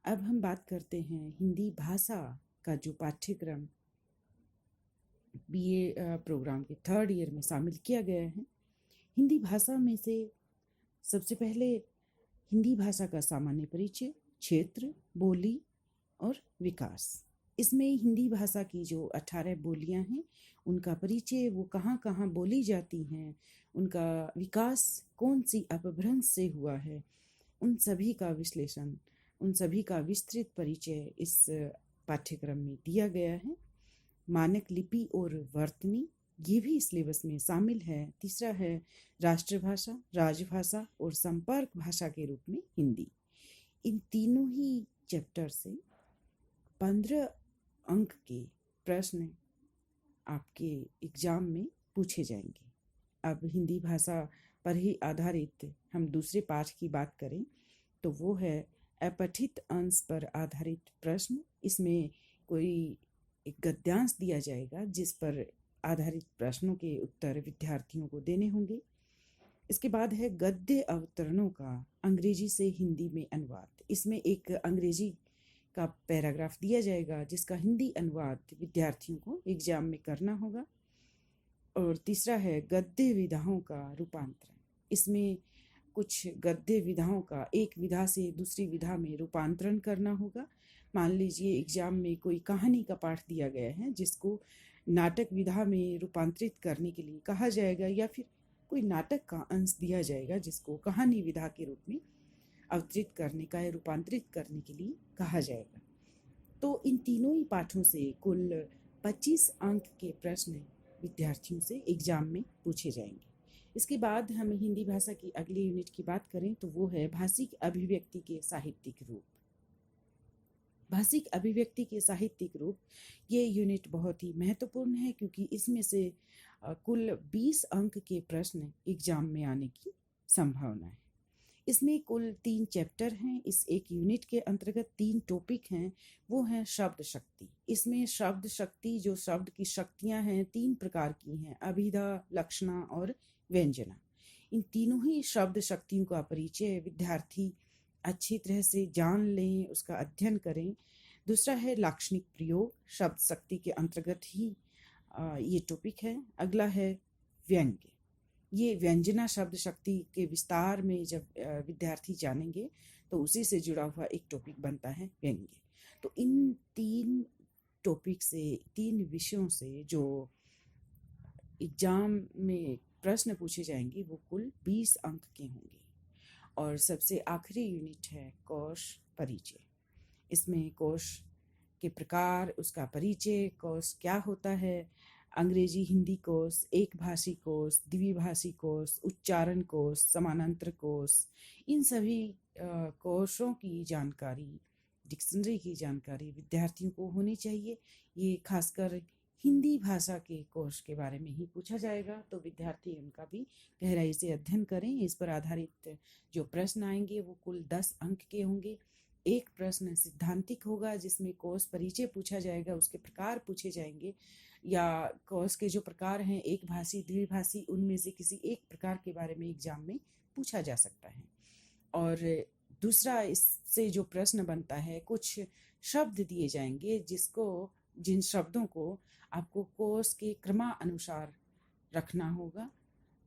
अब हम बात करते हैं हिंदी भाषा का जो पाठ्यक्रम बीए प्रोग्राम के थर्ड ईयर में शामिल किया गया है। हिंदी भाषा में से सबसे पहले हिंदी भाषा का सामान्य परिचय, क्षेत्र, बोली और विकास। इसमें हिंदी भाषा की जो 18 बोलियां हैं उनका परिचय, वो कहाँ कहाँ बोली जाती हैं, उनका विकास कौन सी अपभ्रंश से हुआ है, उन सभी का विश्लेषण, उन सभी का विस्तृत परिचय इस पाठ्यक्रम में दिया गया है। मानक लिपि और वर्तनी ये भी सिलेबस में शामिल है। तीसरा है राष्ट्रभाषा, राजभाषा और संपर्क भाषा के रूप में हिंदी। इन तीनों ही चैप्टर से 15 अंक के प्रश्न आपके एग्जाम में पूछे जाएंगे। अब हिंदी भाषा पर ही आधारित हम दूसरे पाठ की बात करें तो वो है अपठित अंश पर आधारित प्रश्न। इसमें कोई एक गद्यांश दिया जाएगा जिस पर आधारित प्रश्नों के उत्तर विद्यार्थियों को देने होंगे। इसके बाद है गद्य अवतरणों का अंग्रेजी से हिंदी में अनुवाद। इसमें एक अंग्रेजी का पैराग्राफ दिया जाएगा जिसका हिंदी अनुवाद विद्यार्थियों को एग्जाम में करना होगा। और तीसरा है गद्य विधाओं का रूपांतरण। इसमें कुछ गद्य विधाओं का एक विधा से दूसरी विधा में रूपांतरण करना होगा। मान लीजिए एग्जाम में कोई कहानी का पाठ दिया गया है जिसको नाटक विधा में रूपांतरित करने के लिए कहा जाएगा, या फिर कोई नाटक का अंश दिया जाएगा जिसको कहानी विधा के रूप में अवतरित करने का या रूपांतरित करने के लिए कहा जाएगा। तो इन तीनों ही पाठों से कुल 25 अंक के प्रश्न विद्यार्थियों से एग्जाम में पूछे जाएंगे। इसके बाद हम हिंदी भाषा की अगली यूनिट की बात करें तो वो है भाषिक अभिव्यक्ति के साहित्यिक रूप। भाषिक अभिव्यक्ति के साहित्यिक रूप, ये यूनिट बहुत ही महत्वपूर्ण है क्योंकि इसमें से कुल 20 अंक के प्रश्न एग्जाम में आने की संभावना है। इसमें कुल 3 चैप्टर हैं। इस एक यूनिट के अंतर्गत 3 टॉपिक हैं, वो हैं शब्द शक्ति। इसमें शब्द शक्ति, जो शब्द की शक्तियां हैं 3 प्रकार की हैं, अभिधा, लक्षणा और व्यंजना। इन तीनों ही शब्द शक्तियों का परिचय विद्यार्थी अच्छी तरह से जान लें, उसका अध्ययन करें। दूसरा है लाक्षणिक प्रयोग, शब्द शक्ति के अंतर्गत ही ये टॉपिक है। अगला है व्यंग्य। ये व्यंजना शब्द शक्ति के विस्तार में जब विद्यार्थी जानेंगे तो उसी से जुड़ा हुआ एक टॉपिक बनता है व्यंग्य। तो इन 3 टॉपिक से, 3 विषयों से जो एग्जाम में प्रश्न पूछे जाएंगे वो कुल 20 अंक के होंगे। और सबसे आखिरी यूनिट है कोश परिचय। इसमें कोश के प्रकार, उसका परिचय, कोश क्या होता है, अंग्रेजी हिंदी कोश, एक भाषी कोश, द्विभाषी कोश, उच्चारण कोश, समानांतर कोश, इन सभी कोशों की जानकारी, डिक्शनरी की जानकारी विद्यार्थियों को होनी चाहिए। ये खासकर हिंदी भाषा के कोश के बारे में ही पूछा जाएगा, तो विद्यार्थी उनका भी गहराई से अध्ययन करें। इस पर आधारित जो प्रश्न आएंगे वो कुल 10 अंक के होंगे। एक प्रश्न सिद्धांतिक होगा जिसमें कोश परिचय पूछा जाएगा, उसके प्रकार पूछे जाएंगे, या कोश के जो प्रकार हैं एक भाषी, द्विभाषी, उनमें से किसी एक प्रकार के बारे में एग्जाम में पूछा जा सकता है। और दूसरा इससे जो प्रश्न बनता है, कुछ शब्द दिए जाएंगे जिन शब्दों को आपको कोश के क्रमानुसार रखना होगा।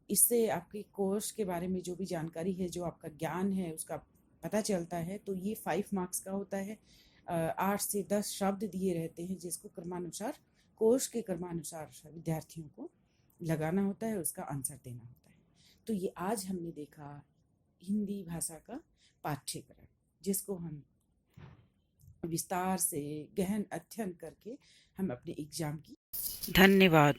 इससे आपके कोश के बारे में जो भी जानकारी है, जो आपका ज्ञान है, उसका पता चलता है। तो ये 5 मार्क्स का होता है। 8 से 10 शब्द दिए रहते हैं जिसको क्रमानुसार, कोश के क्रमानुसार विद्यार्थियों को लगाना होता है, उसका आंसर देना होता है। तो ये आज हमने देखा हिंदी भाषा का पाठ्यक्रम, जिसको हम विस्तार से गहन अध्ययन करके हम अपने एग्जाम की। धन्यवाद।